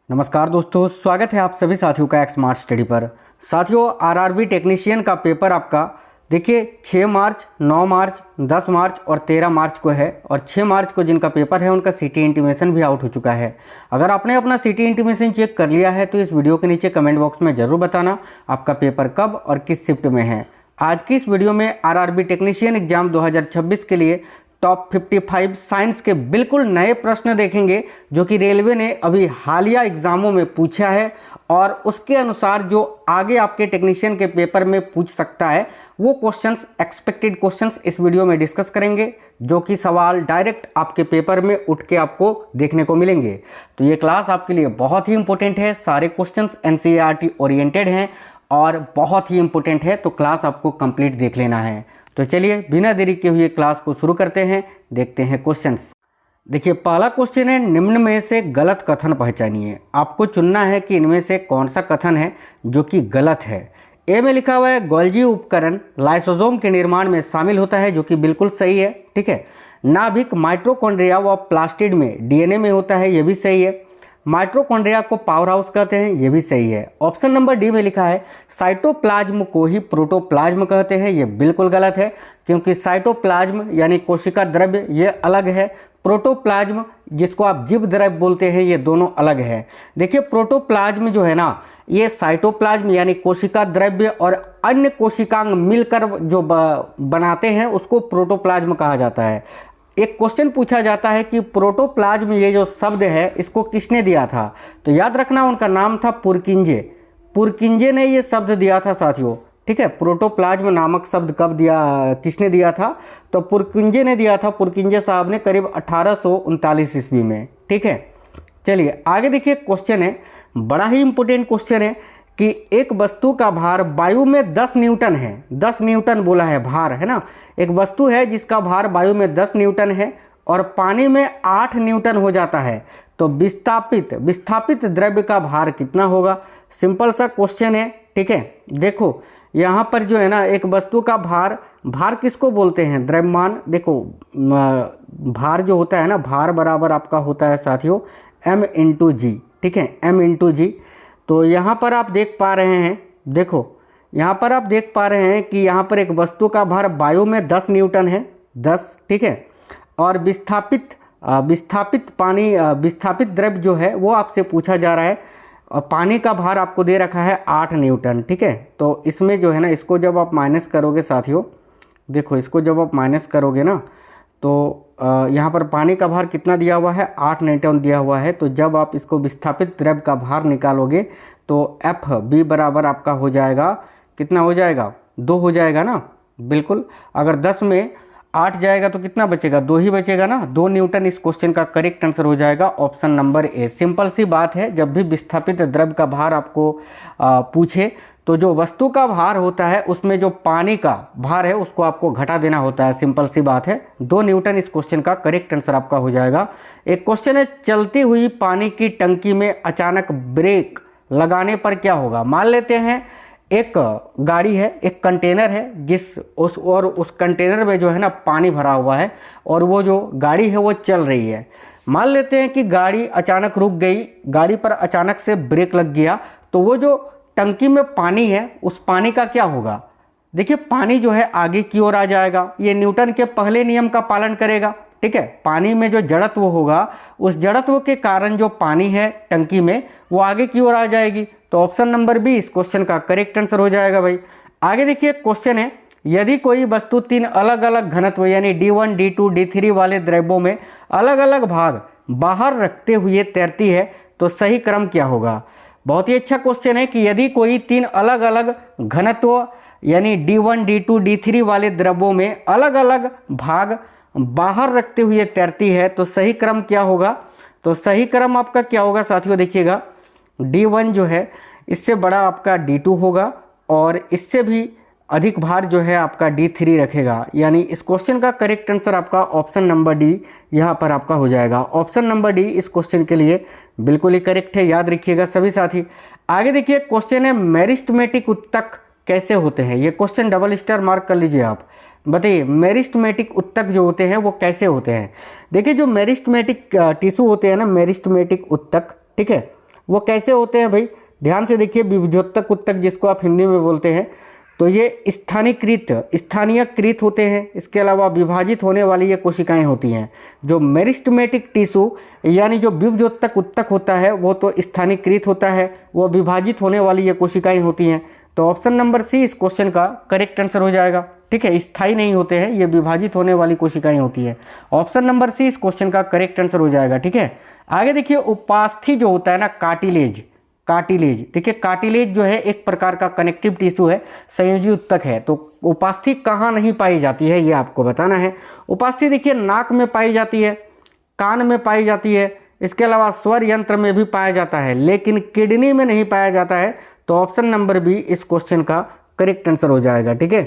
नमस्कार दोस्तों, स्वागत है आप सभी साथियों का एक स्मार्ट स्टडी पर। साथियों, आरआरबी टेक्नीशियन का पेपर आपका देखिए 6 मार्च, 9 मार्च, 10 मार्च और 13 मार्च को है। और 6 मार्च को जिनका पेपर है उनका सिटी इंटीमेशन भी आउट हो चुका है। अगर आपने अपना सिटी इंटीमेशन चेक कर लिया है तो इस वीडियो के नीचे कमेंट बॉक्स में ज़रूर बताना आपका पेपर कब और किस शिफ्ट में है। आज की इस वीडियो में आरआरबी टेक्नीशियन एग्जाम 2026 के लिए टॉप 55 साइंस के बिल्कुल नए प्रश्न देखेंगे जो कि रेलवे ने अभी हालिया एग्जामों में पूछा है और उसके अनुसार जो आगे आपके टेक्नीशियन के पेपर में पूछ सकता है वो क्वेश्चंस, एक्सपेक्टेड क्वेश्चंस इस वीडियो में डिस्कस करेंगे, जो कि सवाल डायरेक्ट आपके पेपर में उठ के आपको देखने को मिलेंगे। तो ये क्लास आपके लिए बहुत ही इंपॉर्टेंट है। सारे क्वेश्चंस एनसीईआरटी ओरिएंटेड हैं और बहुत ही इंपॉर्टेंट है, तो क्लास आपको कंप्लीट देख लेना है। तो चलिए बिना देरी के हुए क्लास को शुरू करते हैं। देखते हैं क्वेश्चंस। देखिए, पहला क्वेश्चन है, निम्न में से गलत कथन पहचानिए। आपको चुनना है कि इनमें से कौन सा कथन है जो कि गलत है। ए में लिखा हुआ है गोल्जी उपकरण लाइसोसोम के निर्माण में शामिल होता है, जो कि बिल्कुल सही है। ठीक है। नाभिक माइटोकॉन्ड्रिया व प्लास्टिड में डीएनए में होता है, ये भी सही है। माइटोकॉन्ड्रिया को पावर हाउस कहते हैं, ये भी सही है। ऑप्शन नंबर डी में लिखा है साइटोप्लाज्म को ही प्रोटोप्लाज्म कहते हैं, ये बिल्कुल गलत है, क्योंकि साइटोप्लाज्म यानी कोशिका द्रव्य ये अलग है, प्रोटोप्लाज्म जिसको आप जीव द्रव्य बोलते हैं ये दोनों अलग है। देखिए, प्रोटोप्लाज्म जो है ना, ये साइटोप्लाज्म यानी कोशिका द्रव्य और अन्य कोशिकांग मिलकर जो बनाते हैं उसको प्रोटोप्लाज्म कहा जाता है। एक क्वेश्चन पूछा जाता है कि प्रोटोप्लाज्म ये जो शब्द है इसको किसने दिया था, तो याद रखना उनका नाम था पुरकिंजे। पुरकिंजे ने ये शब्द दिया था साथियों। ठीक है। प्रोटोप्लाज्म नामक शब्द कब दिया, किसने दिया था, तो पुरकिंजे ने दिया था। पुरकिंजे साहब ने करीब 1839 ईस्वी में। ठीक है। चलिए आगे देखिए, क्वेश्चन है, बड़ा ही इंपॉर्टेंट क्वेश्चन है कि एक वस्तु का भार वायु में 10 न्यूटन है। 10 न्यूटन बोला है, भार है ना। एक वस्तु है जिसका भार वायु में 10 न्यूटन है और पानी में 8 न्यूटन हो जाता है, तो विस्थापित द्रव्य का भार कितना होगा। सिंपल सा क्वेश्चन है। ठीक है। देखो यहाँ पर जो है ना, एक वस्तु का भार किसको बोलते हैं, द्रव्यमान। देखो भार जो होता है ना, भार बराबर आपका होता है साथियों m/g। ठीक है, m/g। तो यहाँ पर आप देख पा रहे हैं, देखो यहाँ पर आप देख पा रहे हैं कि यहाँ पर एक वस्तु का भार वायु में 10 न्यूटन है, 10। ठीक है। और विस्थापित द्रव्य जो है वो आपसे पूछा जा रहा है और पानी का भार आपको दे रखा है 8 न्यूटन। ठीक है। तो इसमें जो है ना, इसको जब आप माइनस करोगे साथियों, देखो इसको जब आप माइनस करोगे ना, तो यहाँ पर पानी का भार कितना दिया हुआ है, 8 न्यूटन दिया हुआ है। तो जब आप इसको विस्थापित द्रव्य का भार निकालोगे तो FB बराबर आपका हो जाएगा, कितना हो जाएगा, 2 हो जाएगा ना। बिल्कुल, अगर 10 में 8 जाएगा तो कितना बचेगा, 2 ही बचेगा ना। 2 न्यूटन इस क्वेश्चन का करेक्ट आंसर हो जाएगा, ऑप्शन नंबर ए। सिंपल सी बात है, जब भी विस्थापित द्रव्य का भार आपको पूछे तो जो वस्तु का भार होता है उसमें जो पानी का भार है उसको आपको घटा देना होता है। सिंपल सी बात है। 2 न्यूटन इस क्वेश्चन का करेक्ट आंसर आपका हो जाएगा। एक क्वेश्चन है, चलती हुई पानी की टंकी में अचानक ब्रेक लगाने पर क्या होगा। मान लेते हैं एक गाड़ी है, एक कंटेनर है उस कंटेनर में जो है ना पानी भरा हुआ है और वो जो गाड़ी है वो चल रही है। मान लेते हैं कि गाड़ी अचानक रुक गई, गाड़ी पर अचानक से ब्रेक लग गया, तो वो जो टंकी में पानी है उस पानी का क्या होगा। देखिए, पानी जो है आगे की ओर आ जाएगा, ये न्यूटन के पहले नियम का पालन करेगा। ठीक है। पानी में जो जड़त्व होगा उस जड़त्व के कारण जो पानी है टंकी में वो आगे की ओर आ जाएगी। तो ऑप्शन नंबर बी इस क्वेश्चन का करेक्ट आंसर हो जाएगा भाई। आगे देखिए, क्वेश्चन है, यदि कोई वस्तु 3 अलग अलग घनत्व यानी D1, D2, D3 वाले द्रव्यों में अलग अलग भाग बाहर रखते हुए तैरती है तो सही क्रम क्या होगा। बहुत ही अच्छा क्वेश्चन है कि यदि कोई 3 अलग अलग घनत्व यानी D1, D2, D3 वाले द्रव्यों में अलग अलग भाग बाहर रखते हुए तैरती है तो सही क्रम क्या होगा। तो सही क्रम आपका क्या होगा साथियों, देखिएगा D1 जो है इससे बड़ा आपका D2 होगा और इससे भी अधिक भार जो है आपका D3 रखेगा। यानी इस क्वेश्चन का करेक्ट आंसर आपका ऑप्शन नंबर डी यहाँ पर आपका हो जाएगा। ऑप्शन नंबर डी इस क्वेश्चन के लिए बिल्कुल ही करेक्ट है, याद रखिएगा सभी साथी। आगे देखिए, क्वेश्चन है, मेरिस्टमेटिक उत्तक कैसे होते हैं। ये क्वेश्चन डबल स्टार मार्क कर लीजिए आप। बताइए, मेरिस्टमेटिक उत्तक जो होते हैं वो कैसे होते हैं। देखिए, जो मेरिस्टमेटिक टिश्यू होते हैं ना, मेरिस्टमेटिक उत्तक, ठीक है, वो कैसे होते हैं भाई, ध्यान से देखिए, विभुजोतक उत्तक जिसको आप हिंदी में बोलते हैं, तो ये स्थानीयकृत होते हैं। इसके अलावा विभाजित होने वाली ये कोशिकाएं होती हैं। जो मेरिस्टेमेटिक टिश्यू यानी जो विभुजोतक उत्तक होता है वो तो स्थानीयकृत होता है, वो विभाजित होने वाली ये कोशिकाएं होती हैं। तो ऑप्शन नंबर सी इस क्वेश्चन का करेक्ट आंसर हो जाएगा। ठीक है, स्थायी नहीं होते हैं, ये विभाजित होने वाली कोशिकाएं होती हैं। ऑप्शन नंबर सी इस क्वेश्चन का करेक्ट आंसर हो जाएगा। ठीक है, आगे देखिए, उपास्थि जो होता है ना, कार्टिलेज देखिए, कार्टिलेज जो है एक प्रकार का कनेक्टिव टिश्यू है, संयोजी उत्तक है। तो उपास्थि कहाँ नहीं पाई जाती है ये आपको बताना है। उपास्थि देखिए नाक में पाई जाती है, कान में पाई जाती है, इसके अलावा स्वर यंत्र में भी पाया जाता है, लेकिन किडनी में नहीं पाया जाता है। तो ऑप्शन नंबर बी इस क्वेश्चन का करेक्ट आंसर हो जाएगा। ठीक है,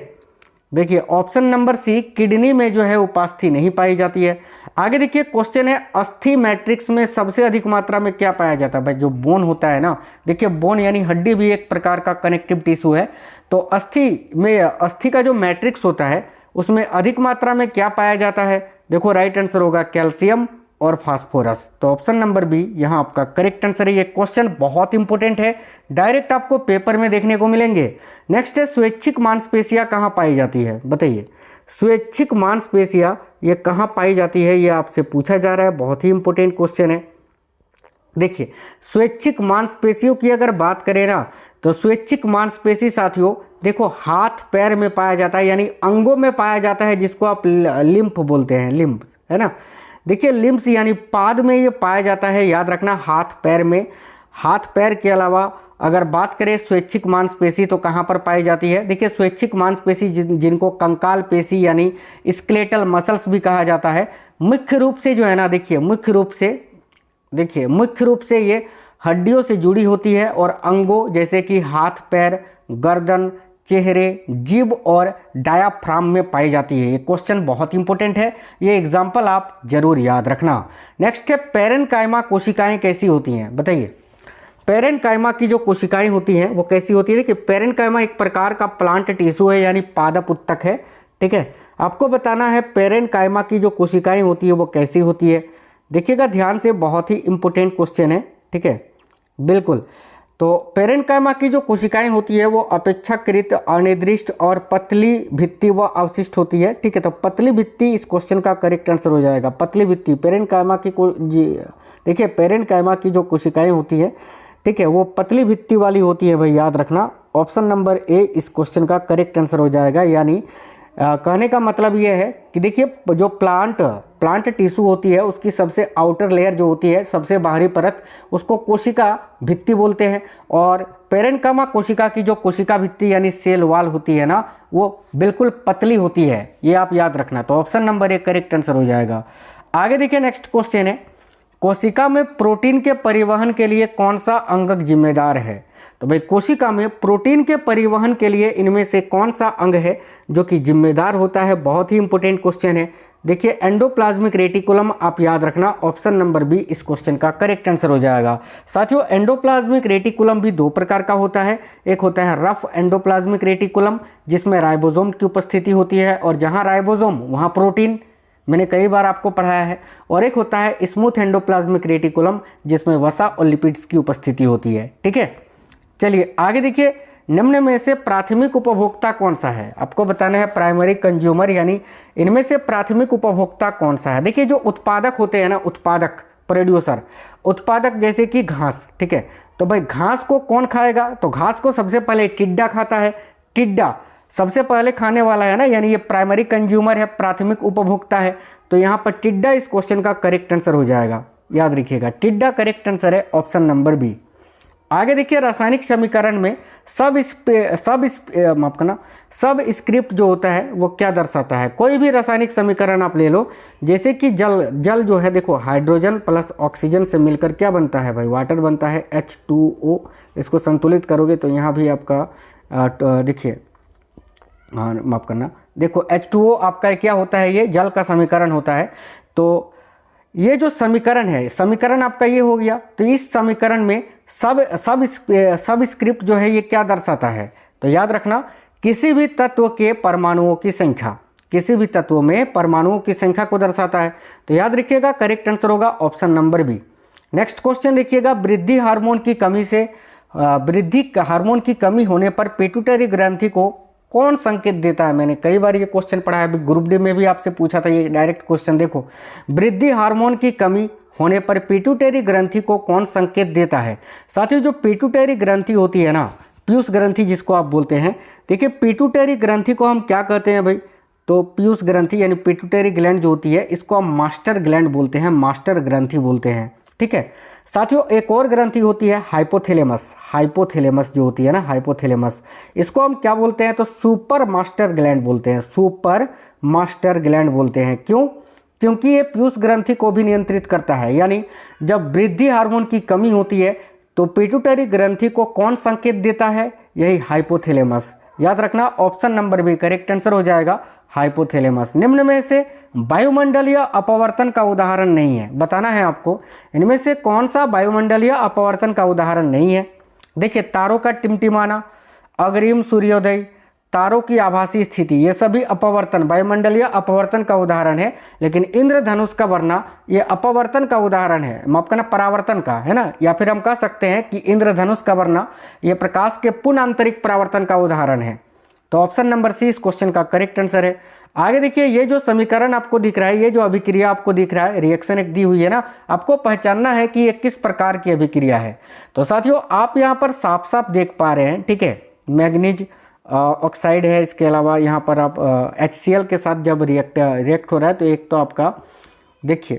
देखिए ऑप्शन नंबर सी, किडनी में जो है उपास्थि नहीं पाई जाती है। आगे देखिए, क्वेश्चन है अस्थि मैट्रिक्स में सबसे अधिक मात्रा में क्या पाया जाता है। भाई जो बोन होता है ना, देखिए बोन यानी हड्डी भी एक प्रकार का कनेक्टिव टिश्यू है। तो अस्थि का जो मैट्रिक्स होता है उसमें अधिक मात्रा में क्या पाया जाता है। देखो राइट आंसर होगा कैल्शियम और फास्फोरस। तो ऑप्शन नंबर बी यहाँ आपका करेक्ट आंसर है। ये क्वेश्चन बहुत इंपॉर्टेंट है, डायरेक्ट आपको पेपर में देखने को मिलेंगे। नेक्स्ट है, स्वैच्छिक मांसपेशियां कहाँ पाई जाती है, बताइए। स्वैच्छिक मांसपेशियां ये कहाँ पाई जाती है, ये आपसे पूछा जा रहा है, बहुत ही इंपॉर्टेंट क्वेश्चन है। देखिए स्वैच्छिक मांसपेशियों की अगर बात करें ना, तो स्वैच्छिक मांसपेशी साथियों देखो हाथ पैर में पाया जाता है, यानी अंगों में पाया जाता है, जिसको आप लिम्फ बोलते हैं, लिम्फ है ना। देखिए लिम्स यानी पाद में ये पाया जाता है, याद रखना, हाथ पैर में। हाथ पैर के अलावा अगर बात करें स्वैच्छिक मांसपेशी तो कहाँ पर पाई जाती है। देखिए स्वैच्छिक मांसपेशी जिनको कंकाल पेशी यानी स्केलेटल मसल्स भी कहा जाता है, मुख्य रूप से जो है ना, देखिए मुख्य रूप से ये हड्डियों से जुड़ी होती है और अंगों जैसे कि हाथ पैर, गर्दन, चेहरे, जीभ और डायाफ्राम में पाई जाती है। ये क्वेश्चन बहुत इंपॉर्टेंट है, ये एग्जाम्पल आप जरूर याद रखना। नेक्स्ट है, पेरेन्काइमा कोशिकाएं कैसी होती हैं, बताइए। पेरेन्काइमा की जो कोशिकाएं होती हैं वो कैसी होती है। देखिए पेरेन्काइमा एक प्रकार का प्लांट टिश्यू है, यानी पादप उत्तक है। ठीक है, आपको बताना है पेरेन्काइमा की जो कोशिकाएं होती है वो कैसी होती है। देखिएगा ध्यान से, बहुत ही इंपॉर्टेंट क्वेश्चन है। ठीक है, बिल्कुल। तो पेरेन्काइमा की जो कोशिकाएं होती है वो अपेक्षाकृत अनिर्दिष्ट और पतली भित्ति व अवशिष्ट होती है। ठीक है, तो पतली भित्ति इस क्वेश्चन का करेक्ट आंसर हो जाएगा। पतली भित्ति पेरेन्काइमा की देखिए पेरेन्काइमा की जो कोशिकाएं होती है, ठीक है, वो पतली भित्ति वाली होती है भाई, याद रखना। ऑप्शन नंबर ए इस क्वेश्चन का करेक्ट आंसर हो जाएगा। यानी कहने का मतलब ये है कि देखिए जो प्लांट टिश्यू होती है उसकी सबसे आउटर लेयर जो होती है, सबसे बाहरी परत, उसको कोशिका भित्ति बोलते हैं। और पेरेन्काइमा कोशिका की जो कोशिका भित्ति यानी सेल वॉल होती है ना, वो बिल्कुल पतली होती है, ये आप याद रखना। तो option number A correct answer हो जाएगा। आगे देखिए नेक्स्ट क्वेश्चन है, कोशिका में प्रोटीन के परिवहन के लिए कौन सा अंग जिम्मेदार है। तो भाई कोशिका में प्रोटीन के परिवहन के लिए इनमें से कौन सा अंग है जो कि जिम्मेदार होता है, बहुत ही इंपॉर्टेंट क्वेश्चन है। देखिए एंडोप्लाज्मिक रेटिकुलम आप याद रखना, ऑप्शन नंबर बी इस क्वेश्चन का करेक्ट आंसर हो जाएगा। साथियों एंडोप्लाज्मिक रेटिकुलम भी दो प्रकार का होता है, एक होता है रफ एंडोप्लाज्मिक रेटिकुलम जिसमें राइबोसोम की उपस्थिति होती है और जहाँ राइबोसोम वहाँ प्रोटीन, मैंने कई बार आपको पढ़ाया है। और एक होता है स्मूथ एंडोप्लाज्मिक रेटिकुलम जिसमें वसा और लिपिड्स की उपस्थिति होती है। ठीक है, चलिए आगे देखिए, निम्न में से प्राथमिक उपभोक्ता कौन सा है, आपको बताना है प्राइमरी कंज्यूमर, यानी इनमें से प्राथमिक उपभोक्ता कौन सा है। देखिए जो उत्पादक होते हैं ना, उत्पादक प्रोड्यूसर, उत्पादक जैसे कि घास। ठीक है, तो भाई घास को कौन खाएगा, तो घास को सबसे पहले टिड्डा खाता है, टिड्डा सबसे पहले खाने वाला है ना, यानी ये प्राइमरी कंज्यूमर है, प्राथमिक उपभोक्ता है। तो यहाँ पर टिड्डा इस क्वेश्चन का करेक्ट आंसर हो जाएगा, याद रखिएगा टिड्डा करेक्ट आंसर है, ऑप्शन नंबर बी। आगे देखिए रासायनिक समीकरण में सब स्क्रिप्ट जो होता है वो क्या दर्शाता है। कोई भी रासायनिक समीकरण आप ले लो, जैसे कि जल जो है, देखो हाइड्रोजन प्लस ऑक्सीजन से मिलकर क्या बनता है भाई, वाटर बनता है H2O। इसको संतुलित करोगे तो यहाँ भी आपका देखिए, हाँ माफ करना, देखो H2O आपका क्या होता है, ये जल का समीकरण होता है। तो ये जो समीकरण है, समीकरण आपका ये हो गया। तो इस समीकरण में सब स्क्रिप्ट जो है ये क्या दर्शाता है, तो याद रखना किसी भी तत्व के परमाणुओं की संख्या, किसी भी तत्व में परमाणुओं की संख्या को दर्शाता है। तो याद रखिएगा करेक्ट आंसर होगा option number B. Next question देखिएगा, वृद्धि हार्मोन की कमी से वृद्धि हार्मोन की कमी होने पर पिट्यूटरी ग्रंथि को कौन संकेत देता है। मैंने कई बार ये क्वेश्चन पढ़ा है, अभी ग्रुप डी में भी आपसे पूछा था ये डायरेक्ट क्वेश्चन। देखो, वृद्धि हार्मोन की कमी होने पर पिट्यूटरी ग्रंथि को कौन संकेत देता है। साथियों, जो पिट्यूटरी ग्रंथि होती है ना, पीयूष ग्रंथि जिसको आप बोलते हैं, देखिए पिट्यूटरी ग्रंथि को हम क्या कहते हैं भाई, तो पीयूष ग्रंथि यानी पिट्यूटरी ग्लैंड जो होती है इसको हम मास्टर ग्लैंड बोलते हैं, मास्टर ग्रंथि बोलते हैं। ठीक है साथियों, एक और ग्रंथि होती है हाइपोथैलेमस, हाइपोथैलेमस जो होती है ना, हाइपोथैलेमस, इसको हम क्या बोलते हैं, तो सुपर मास्टर ग्लैंड बोलते हैं, सुपर मास्टर ग्लैंड बोलते हैं। क्यों? क्योंकि ये पीयूष ग्रंथि को भी नियंत्रित करता है। यानी जब वृद्धि हार्मोन की कमी होती है तो पिट्यूटरी ग्रंथि को कौन संकेत देता है, यही हाइपोथैलेमस। याद रखना, option number B correct answer हो जाएगा, हाइपोथैलेमस। निम्न में से वायुमंडलीय अपवर्तन का उदाहरण नहीं है, बताना है आपको इनमें से कौन सा वायुमंडलीय अपवर्तन का उदाहरण नहीं है। देखिए, तारों का टिमटिमाना, अग्रिम सूर्योदय, तारों की आभासी स्थिति, ये सभी अपवर्तन, वायुमंडलीय अपवर्तन का उदाहरण है। लेकिन इंद्रधनुष का बनना ये अपवर्तन का उदाहरण है, माफ करना परावर्तन का, है ना। या फिर हम कह सकते हैं कि इंद्रधनुष का बनना ये प्रकाश के पूर्ण आंतरिक परावर्तन का उदाहरण है। तो ऑप्शन नंबर सी इस क्वेश्चन का करेक्ट आंसर है। आगे देखिए, ये जो समीकरण आपको दिख रहा है, ये जो अभिक्रिया आपको दिख रहा है, रिएक्शन एक दी हुई है ना, आपको पहचानना है कि ये किस प्रकार की अभिक्रिया है। तो साथियों, आप यहाँ पर साफ साफ देख पा रहे हैं, ठीक है, मैग्नीज ऑक्साइड है, इसके अलावा यहाँ पर आप HCl के साथ जब रिएक्ट हो रहा है तो एक तो आपका देखिए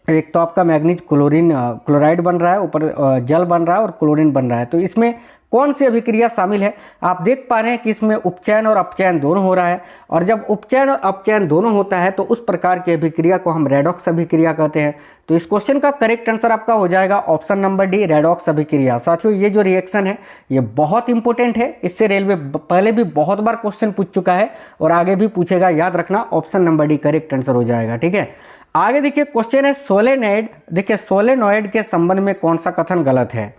एक तो आपका मैग्नीज क्लोराइड बन रहा है, ऊपर जल बन रहा है और क्लोरीन बन रहा है। तो इसमें कौन सी अभिक्रिया शामिल है, आप देख पा रहे हैं कि इसमें उपचयन और अपचयन दोनों हो रहा है। और जब उपचयन और अपचयन दोनों होता है तो उस प्रकार की अभिक्रिया को हम रेडॉक्स अभिक्रिया कहते हैं। तो इस क्वेश्चन का करेक्ट आंसर आपका हो जाएगा ऑप्शन नंबर डी, रेडॉक्स अभिक्रिया। साथियों, ये जो रिएक्शन है ये बहुत इंपॉर्टेंट है, इससे रेलवे पहले भी बहुत बार क्वेश्चन पूछ चुका है और आगे भी पूछेगा, याद रखना, option number D correct answer हो जाएगा। ठीक है, आगे देखिए क्वेश्चन है सोलेनॉइड। देखिए, सोलेनॉइड के संबंध में कौन सा कथन गलत है।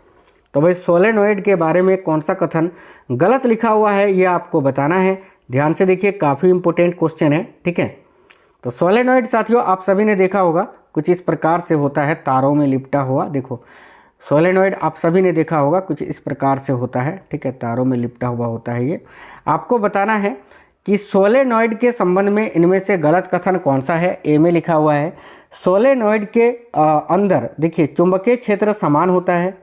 तो भाई सोलेनॉइड के बारे में कौन सा कथन गलत लिखा हुआ है ये आपको बताना है। ध्यान से देखिए, काफ़ी इंपॉर्टेंट क्वेश्चन है। ठीक है, तो सोलेनॉइड साथियों आप सभी ने देखा होगा, कुछ इस प्रकार से होता है, तारों में लिपटा हुआ। देखो, सोलेनॉइड आप सभी ने देखा होगा, कुछ इस प्रकार से होता है। ठीक है, तारों में लिपटा हुआ होता है। ये आपको बताना है कि सोलेनॉइड के संबंध में इनमें से गलत कथन कौन सा है। ए में लिखा हुआ है सोलेनॉइड के अंदर देखिए चुंबकीय क्षेत्र समान होता है,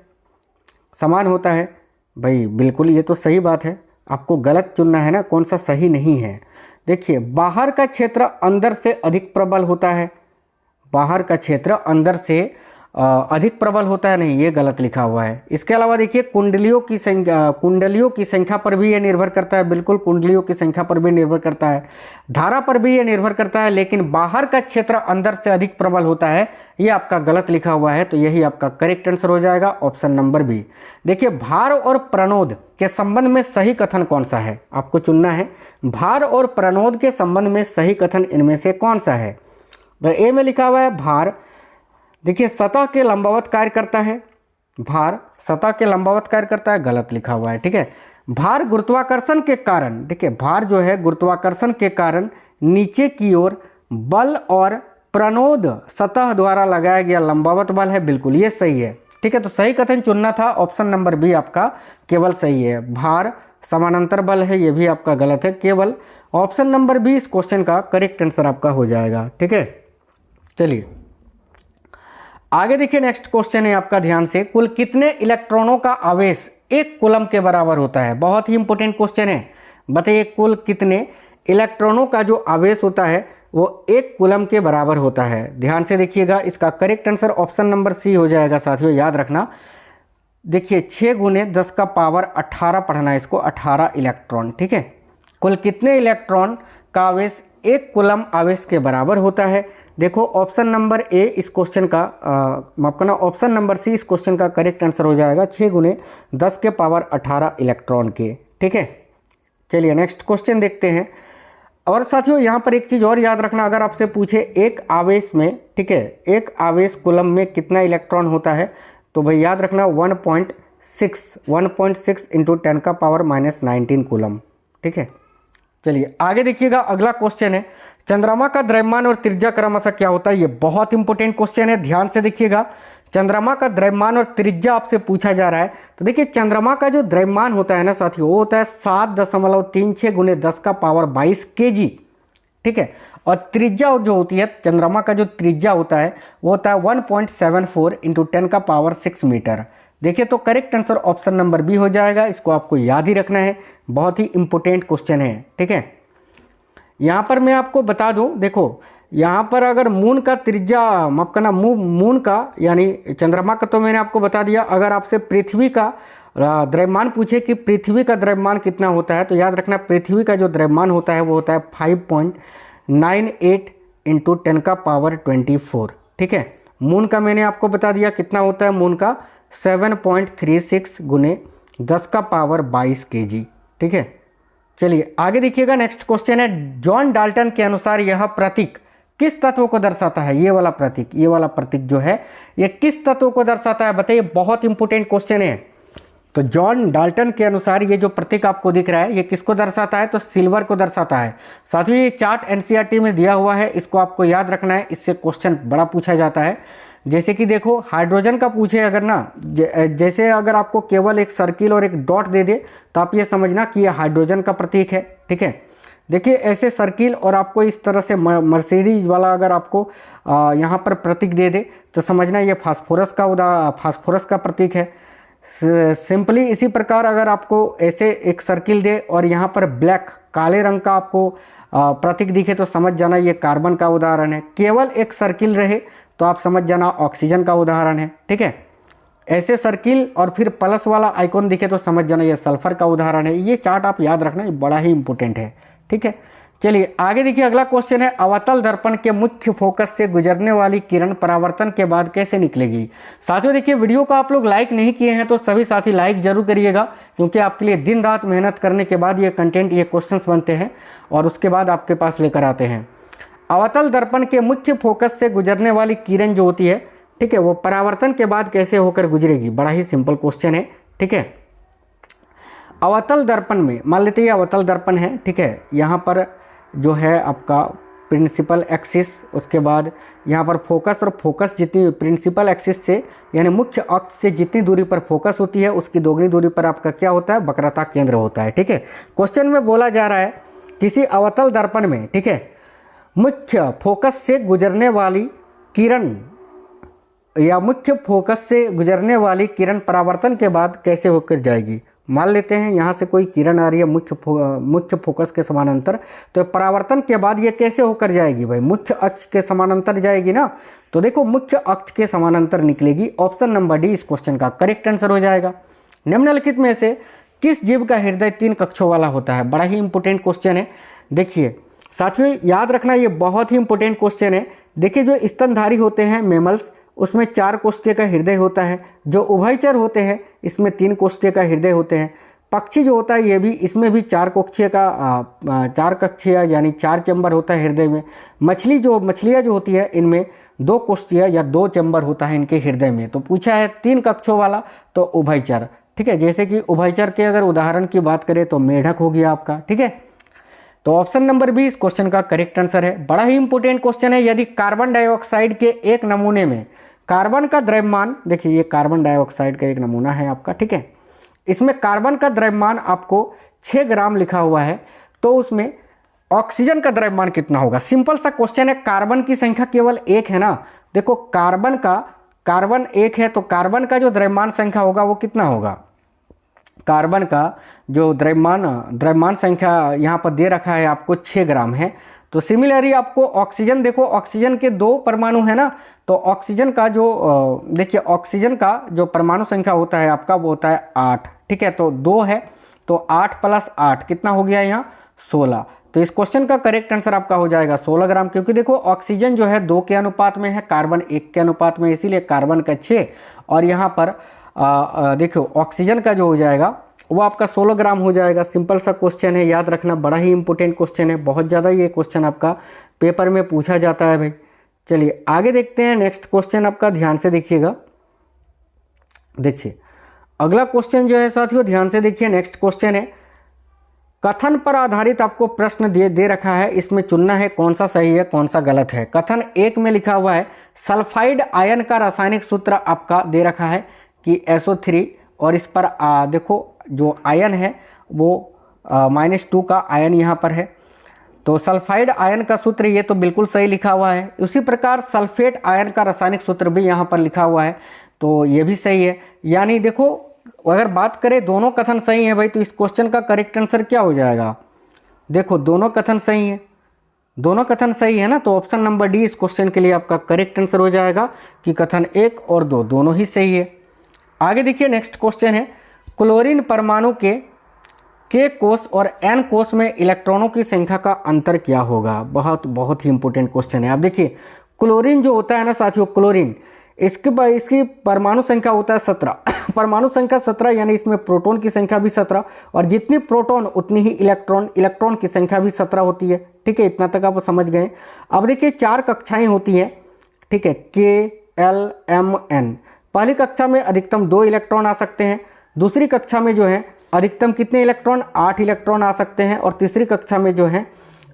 समान होता है। भाई बिल्कुल ये तो सही बात है, आपको गलत चुनना है ना, कौन सा सही नहीं है। देखिए, बाहर का क्षेत्र अंदर से अधिक प्रबल होता है, बाहर का क्षेत्र अंदर से अधिक प्रबल होता है, नहीं, ये गलत लिखा हुआ है। इसके अलावा देखिए, कुंडलियों की संख्या पर भी ये निर्भर करता है, बिल्कुल कुंडलियों की संख्या पर भी निर्भर करता है, धारा पर भी ये निर्भर करता है, लेकिन बाहर का क्षेत्र अंदर से अधिक प्रबल होता है, ये आपका गलत लिखा हुआ है। तो यही आपका करेक्ट आंसर हो जाएगा, ऑप्शन नंबर बी। देखिए, भार और प्रणोद के संबंध में सही कथन कौन सा है, आपको चुनना है। भार और प्रणोद के संबंध में सही कथन इनमें से कौन सा है। तो ए में लिखा हुआ है भार, देखिए सतह के लंबवत कार्य करता है, भार सतह के लंबवत कार्य करता है, गलत लिखा हुआ है। ठीक है, भार गुरुत्वाकर्षण के कारण, देखिए भार जो है गुरुत्वाकर्षण के कारण नीचे की ओर बल और प्रणोद सतह द्वारा लगाया गया लंबवत बल है, बिल्कुल ये सही है। ठीक है, तो सही कथन चुनना था, ऑप्शन नंबर बी आपका केवल सही है। भार समानांतर बल है, ये भी आपका गलत है, केवल ऑप्शन नंबर बी इस क्वेश्चन का करेक्ट आंसर आपका हो जाएगा। ठीक है, चलिए आगे देखिए, नेक्स्ट क्वेश्चन है आपका, ध्यान से, कुल कितने इलेक्ट्रॉनों का आवेश एक कूलम के बराबर होता है। बहुत ही इंपॉर्टेंट क्वेश्चन है, बताइए कुल कितने इलेक्ट्रॉनों का जो आवेश होता है वो एक कूलम के बराबर होता है। ध्यान से देखिएगा, इसका correct answer option number C हो जाएगा। साथियों याद रखना, देखिए 6 × 10⁻18 पढ़ना है इसको, 18 इलेक्ट्रॉन। ठीक है, कुल कितने इलेक्ट्रॉन का आवेश एक कूलम आवेश के बराबर होता है। देखो, ऑप्शन नंबर ए इस क्वेश्चन का माफ करना, ऑप्शन नंबर सी इस क्वेश्चन का करेक्ट आंसर हो जाएगा, 6 × 10⁻18 इलेक्ट्रॉन के। ठीक है, चलिए नेक्स्ट क्वेश्चन देखते हैं। और साथियों यहाँ पर एक चीज़ और याद रखना, अगर आपसे पूछे एक आवेश में, ठीक है, एक आवेश कूलम में कितना इलेक्ट्रॉन होता है, तो भाई याद रखना 1.6 × 10⁻⁻19 कूलम। ठीक है, चलिए आगे देखिएगा, अगला क्वेश्चन है चंद्रमा का द्रव्यमान और त्रिज्या क्रमशः क्या होता है? ये बहुत इंपॉर्टेंट क्वेश्चन है, ध्यान से देखिएगा। चंद्रमा का द्रव्यमान और त्रिज्या आपसे पूछा जा रहा है। तो देखिए चंद्रमा का जो द्रव्यमान होता है ना साथियों, वो होता है 7.36 गुने 10 का पावर 22 kg, ठीक है। और त्रिज्या जो होती है, चंद्रमा का जो त्रिज्या होता है वो होता है 1.74 इंटू 10 का पावर 6 मीटर। देखिए तो correct answer option number B हो जाएगा। इसको आपको याद ही रखना है, बहुत ही इंपॉर्टेंट क्वेश्चन है, ठीक है। यहाँ पर मैं आपको बता दूं, देखो यहाँ पर अगर मून का त्रिज्या, माफ करना, मून का यानी चंद्रमा का तो मैंने आपको बता दिया। अगर आपसे पृथ्वी का द्रव्यमान पूछे कि पृथ्वी का द्रव्यमान कितना होता है, तो याद रखना पृथ्वी का जो द्रव्यमान होता है वो होता है 5.98 इंटू 10 का पावर 24, ठीक है। मून का मैंने आपको बता दिया कितना होता है, मून का 7.36 गुने 10 का पावर 22 kg, ठीक है। चलिए आगे देखिएगा, नेक्स्ट क्वेश्चन है, जॉन डाल्टन के अनुसार यह प्रतीक किस तत्व को दर्शाता है? ये वाला प्रतीक जो है ये किस तत्व को दर्शाता है बताइए, बहुत इंपॉर्टेंट क्वेश्चन है। तो जॉन डाल्टन के अनुसार ये जो प्रतीक आपको दिख रहा है ये किसको दर्शाता है? तो सिल्वर को दर्शाता है। साथियों ये चार्ट एनसीईआरटी में दिया हुआ है, इसको आपको याद रखना है, इससे क्वेश्चन बड़ा पूछा जाता है। जैसे कि देखो हाइड्रोजन का पूछे अगर ना, जैसे अगर आपको केवल एक सर्किल और एक डॉट दे दे तो आप ये समझना कि ये हाइड्रोजन का प्रतीक है, ठीक है। देखिए ऐसे सर्किल और आपको इस तरह से मर्सिडीज वाला अगर आपको यहाँ पर प्रतीक दे दे तो समझना ये फास्फोरस का प्रतीक है। सिंपली इसी प्रकार अगर आपको ऐसे एक सर्किल दे और यहाँ पर ब्लैक काले रंग का आपको प्रतीक दिखे तो समझ जाना ये कार्बन का उदाहरण है। केवल एक सर्किल रहे तो आप समझ जाना ऑक्सीजन का उदाहरण है, ठीक है। ऐसे सर्किल और फिर प्लस वाला आइकॉन दिखे तो समझ जाना ये सल्फर का उदाहरण है। ये चार्ट आप याद रखना, ये बड़ा ही इंपॉर्टेंट है, ठीक है। चलिए आगे देखिए, अगला क्वेश्चन है, अवतल दर्पण के मुख्य फोकस से गुजरने वाली किरण परावर्तन के बाद कैसे निकलेगी? साथियों देखिए वीडियो को आप लोग लाइक नहीं किए हैं तो सभी साथी लाइक जरूर करिएगा, क्योंकि आपके लिए दिन रात मेहनत करने के बाद ये कंटेंट, ये क्वेश्चंस बनते हैं और उसके बाद आपके पास लेकर आते हैं। अवतल दर्पण के मुख्य फोकस से गुजरने वाली किरण जो होती है, ठीक है, वो परावर्तन के बाद कैसे होकर गुजरेगी? बड़ा ही सिंपल क्वेश्चन है, ठीक है। अवतल दर्पण में मान लेते हैं अवतल दर्पण है, ठीक है। यहाँ पर जो है आपका प्रिंसिपल एक्सिस, उसके बाद यहाँ पर फोकस, और फोकस जितनी प्रिंसिपल एक्सिस से यानी मुख्य अक्ष से जितनी दूरी पर फोकस होती है उसकी दोगुनी दूरी पर आपका क्या होता है? वक्रता केंद्र होता है, ठीक है। क्वेश्चन में बोला जा रहा है किसी अवतल दर्पण में, ठीक है, मुख्य फोकस से गुजरने वाली किरण या मुख्य फोकस से गुजरने वाली किरण परावर्तन के बाद कैसे होकर जाएगी? मान लेते हैं यहाँ से कोई किरण आ रही है मुख्य फोकस के समानांतर, तो परावर्तन के बाद ये कैसे होकर जाएगी भाई? मुख्य अक्ष के समानांतर जाएगी ना। तो देखो मुख्य अक्ष के समानांतर निकलेगी। ऑप्शन नंबर डी इस क्वेश्चन का करेक्ट आंसर हो जाएगा। निम्नलिखित में से किस जीव का हृदय 3 कक्षों वाला होता है? बड़ा ही इंपॉर्टेंट क्वेश्चन है। देखिए साथियों याद रखना, ये बहुत ही इंपॉर्टेंट क्वेश्चन है। देखिए जो स्तनधारी होते हैं मेमल्स, उसमें 4 कोष्ठीय का हृदय होता है। जो उभयचर होते हैं इसमें 3 कोष्ठीय का हृदय होते हैं। पक्षी जो होता है ये भी, इसमें भी 4 कक्षीय यानी 4 चैम्बर होता है हृदय में। मछलियाँ जो होती है इनमें 2 कोष्ठीय या 2 चैम्बर होता है इनके हृदय में। तो पूछा है 3 कक्षों वाला तो उभयचर, ठीक है। जैसे कि उभयचर के अगर उदाहरण की बात करें तो मेढक हो गया आपका, ठीक है। तो ऑप्शन नंबर बी इस क्वेश्चन का करेक्ट आंसर है। बड़ा ही इंपॉर्टेंट क्वेश्चन है। यदि कार्बन डाइऑक्साइड के एक नमूने में कार्बन का द्रव्यमान, देखिए ये कार्बन डाइऑक्साइड का एक नमूना है आपका, ठीक है, इसमें कार्बन का द्रव्यमान आपको 6 ग्राम लिखा हुआ है, तो उसमें ऑक्सीजन का द्रव्यमान कितना होगा? सिंपल सा क्वेश्चन है। कार्बन की संख्या केवल 1 है ना। देखो कार्बन 1 है तो कार्बन का जो द्रव्यमान संख्या होगा वो कितना होगा? कार्बन का जो द्रव्यमान संख्या यहाँ पर दे रखा है आपको 6 ग्राम है। तो सिमिलरली आपको ऑक्सीजन, देखो ऑक्सीजन के 2 परमाणु है ना, तो ऑक्सीजन का जो देखिए ऑक्सीजन का जो परमाणु संख्या होता है आपका वो होता है 8, ठीक है। तो 2 है तो 8 + 8 कितना हो गया यहाँ? 16। तो इस क्वेश्चन का करेक्ट आंसर आपका हो जाएगा 16 ग्राम, क्योंकि देखो ऑक्सीजन जो है 2 के अनुपात में है, कार्बन 1 के अनुपात में, इसीलिए कार्बन का 6 और यहाँ पर देखो ऑक्सीजन का जो हो जाएगा वो आपका 16 ग्राम हो जाएगा। सिंपल सा क्वेश्चन है, याद रखना, बड़ा ही इंपॉर्टेंट क्वेश्चन है। बहुत ज़्यादा ये क्वेश्चन आपका पेपर में पूछा जाता है भाई। चलिए आगे देखते हैं, नेक्स्ट क्वेश्चन आपका ध्यान से देखिएगा। देखिए अगला क्वेश्चन जो है साथियों ध्यान से देखिए, नेक्स्ट क्वेश्चन है, कथन पर आधारित आपको प्रश्न दे रखा है, इसमें चुनना है कौन सा सही है कौन सा गलत है। कथन 1 में लिखा हुआ है सल्फाइड आयन का रासायनिक सूत्र आपका दे रखा है कि SO3, और इस पर देखो जो आयन है वो -2 का आयन यहाँ पर है, तो सल्फाइड आयन का सूत्र ये तो बिल्कुल सही लिखा हुआ है। उसी प्रकार सल्फेट आयन का रासायनिक सूत्र भी यहाँ पर लिखा हुआ है, तो ये भी सही है। यानी देखो अगर बात करें दोनों कथन सही है भाई, तो इस क्वेश्चन का करेक्ट आंसर क्या हो जाएगा? देखो दोनों कथन सही है, दोनों कथन सही है ना, तो ऑप्शन नंबर डी इस क्वेश्चन के लिए आपका करेक्ट आंसर हो जाएगा कि कथन 1 और 2 दोनों ही सही है। आगे देखिए नेक्स्ट क्वेश्चन है क्लोरीन परमाणु के कोष और N कोष में इलेक्ट्रॉनों की संख्या का अंतर क्या होगा? बहुत ही इंपॉर्टेंट क्वेश्चन है। आप देखिए क्लोरीन जो होता है ना साथियों, क्लोरीन इसकी परमाणु संख्या होता है 17 परमाणु संख्या 17, यानी इसमें प्रोटॉन की संख्या भी 17, और जितनी प्रोटॉन उतनी ही इलेक्ट्रॉन की संख्या भी 17 होती है। ठीक है, इतना तक आप समझ गए। अब देखिए 4 कक्षाएं होती हैं, ठीक है, K L M N। पहली कक्षा में अधिकतम 2 इलेक्ट्रॉन आ सकते हैं, दूसरी कक्षा में जो है अधिकतम कितने इलेक्ट्रॉन 8 इलेक्ट्रॉन आ सकते हैं, और तीसरी कक्षा में जो है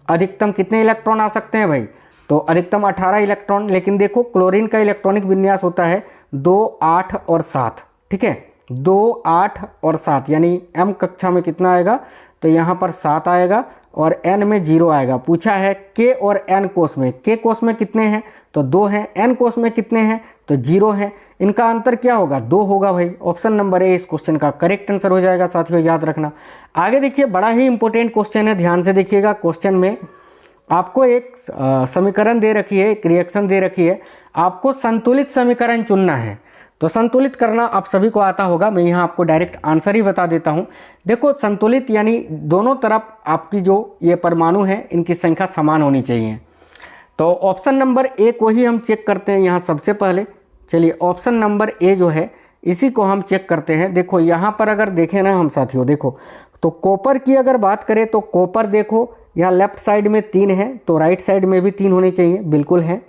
अधिकतम कितने इलेक्ट्रॉन आ सकते हैं भाई? तो अधिकतम 18 इलेक्ट्रॉन। लेकिन देखो क्लोरीन का इलेक्ट्रॉनिक विन्यास होता है 2, 8 और 7। ठीक है, 2, 8 और 7, यानी M कक्षा में कितना आएगा? तो यहाँ पर 7 आएगा और N में 0 आएगा। पूछा है K और N कोष में, K कोष में कितने हैं? तो 2 हैं। N कोष में कितने हैं? तो 0 हैं। इनका अंतर क्या होगा? 2 होगा भाई। ऑप्शन नंबर ए इस क्वेश्चन का करेक्ट आंसर हो जाएगा साथियों, याद रखना। आगे देखिए बड़ा ही इंपॉर्टेंट क्वेश्चन है, ध्यान से देखिएगा। क्वेश्चन में आपको एक समीकरण दे रखी है, एक रिएक्शन दे रखी है, आपको संतुलित समीकरण चुनना है। तो संतुलित करना आप सभी को आता होगा, मैं यहाँ आपको डायरेक्ट आंसर ही बता देता हूँ। देखो संतुलित यानी दोनों तरफ आपकी जो ये परमाणु है इनकी संख्या समान होनी चाहिए। तो ऑप्शन नंबर ए को ही हम चेक करते हैं यहाँ सबसे पहले। चलिए ऑप्शन नंबर ए जो है इसी को हम चेक करते हैं। देखो यहाँ पर अगर देखें ना हम साथियों, देखो तो कॉपर की अगर बात करें तो कॉपर देखो यहाँ लेफ्ट साइड में 3 है, तो राइट साइड में भी 3 होने चाहिए, बिल्कुल है।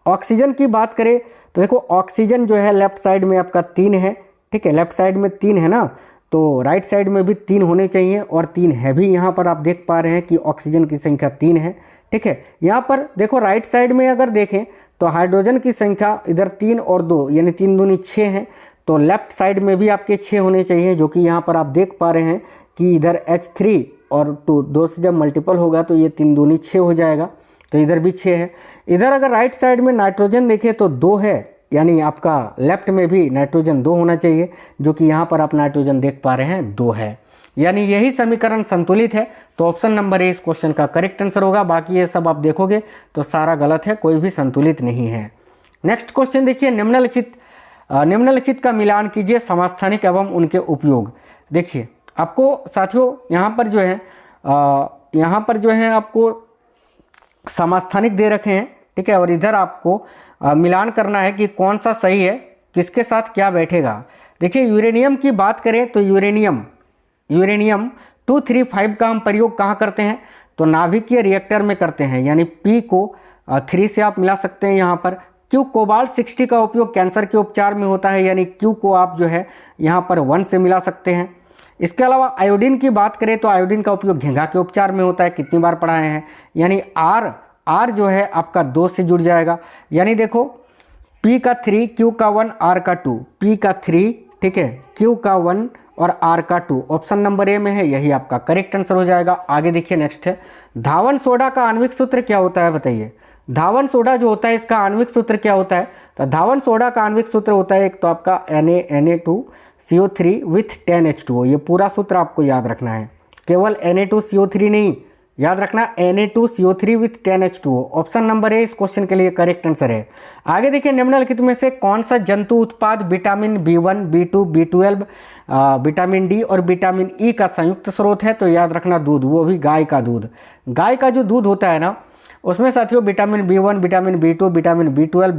ऑक्सीजन की बात करें तो देखो ऑक्सीजन जो है लेफ्ट साइड में आपका 3 है। ठीक है, लेफ्ट साइड में 3 है ना, तो राइट साइड में भी 3 होने चाहिए, और 3 है भी। यहाँ पर आप देख पा रहे हैं कि ऑक्सीजन की संख्या 3 है। ठीक है, यहाँ पर देखो राइट साइड में अगर देखें तो हाइड्रोजन की संख्या इधर 3 और 2 यानी 3 दूनी 6 है, तो लेफ्ट साइड में भी आपके 6 होने चाहिए, जो कि यहाँ पर आप देख पा रहे हैं कि इधर H3 और 2 से जब मल्टीपल होगा तो ये 3 दूनी 6 हो जाएगा, तो इधर भी 6 है। इधर अगर राइट साइड में नाइट्रोजन देखें तो 2 है, यानी आपका लेफ्ट में भी नाइट्रोजन 2 होना चाहिए, जो कि यहाँ पर आप नाइट्रोजन देख पा रहे हैं 2 है, यानी यही समीकरण संतुलित है। तो ऑप्शन नंबर ए इस क्वेश्चन का करेक्ट आंसर होगा। बाकी ये सब आप देखोगे तो सारा गलत है, कोई भी संतुलित नहीं है। नेक्स्ट क्वेश्चन देखिए, निम्नलिखित का मिलान कीजिए समस्थानिक एवं उनके उपयोग। देखिए आपको साथियों यहाँ पर जो है आपको समस्थानिक दे रखे हैं। ठीक है, और इधर आपको मिलान करना है कि कौन सा सही है, किसके साथ क्या बैठेगा। देखिए यूरेनियम की बात करें तो यूरेनियम 235 का हम प्रयोग कहाँ करते हैं? तो नाभिकीय रिएक्टर में करते हैं, यानी P को 3 से आप मिला सकते हैं यहाँ पर। Q कोबाल्ट 60 का उपयोग कैंसर के उपचार में होता है, यानी Q को आप जो है यहाँ पर 1 से मिला सकते हैं। इसके अलावा आयोडीन की बात करें तो आयोडीन का उपयोग घेंघा के उपचार में होता है, कितनी बार पढ़ाए हैं, यानी R जो है आपका 2 से जुड़ जाएगा। यानी देखो P का 3, Q का 1, R का 2, P का 3, ठीक है, Q का 1 और R का 2, ऑप्शन नंबर ए में है, यही आपका करेक्ट आंसर हो जाएगा। आगे देखिए नेक्स्ट है, धावन सोडा का आणविक सूत्र क्या होता है बताइए। धावन सोडा जो होता है इसका आणविक सूत्र क्या होता है? तो धावन सोडा का आणविक सूत्र होता है एक तो आपका Na2CO3 विथ 10H2O। ये पूरा सूत्र आपको याद रखना है, केवल Na2CO3 नहीं, याद रखना Na2CO3 with 10H2O। Option number A इस क्वेश्चन के लिए करेक्ट आंसर है। आगे देखिए, निम्नलिखित में से कौन सा जंतु उत्पाद vitamin B1, B2, B12, vitamin D और विटामिन ई का संयुक्त स्रोत है? तो याद रखना दूध, वो भी गाय का दूध। गाय का जो दूध होता है ना, उसमें साथियों vitamin B1, vitamin B2, vitamin B12,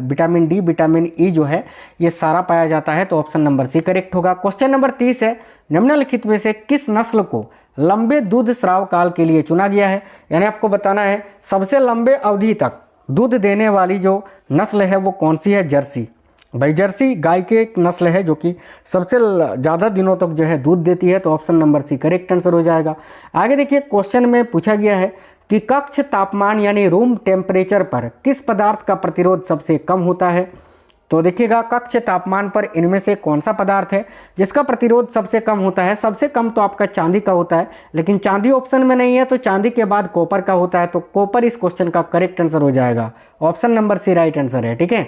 vitamin D, vitamin E जो है ये सारा पाया जाता है। तो ऑप्शन नंबर सी करेक्ट होगा। क्वेश्चन नंबर 30 है, निम्नलिखित में से किस नस्ल को लंबे दूध स्राव काल के लिए चुना गया है? यानी आपको बताना है सबसे लंबे अवधि तक दूध देने वाली जो नस्ल है वो कौन सी है? जर्सी। भाई जर्सी गाय के एक नस्ल है जो कि सबसे ज़्यादा दिनों तक जो है दूध देती है, तो option number C correct answer हो जाएगा। आगे देखिए क्वेश्चन में पूछा गया है कि कक्ष तापमान यानी रूम टेम्परेचर पर किस पदार्थ का प्रतिरोध सबसे कम होता है। तो देखिएगा कक्ष तापमान पर इनमें से कौन सा पदार्थ है जिसका प्रतिरोध सबसे कम होता है। सबसे कम तो आपका चांदी का होता है, लेकिन चांदी ऑप्शन में नहीं है, तो चांदी के बाद कॉपर का होता है, तो कॉपर इस क्वेश्चन का करेक्ट आंसर हो जाएगा। Option number C right answer है। ठीक है,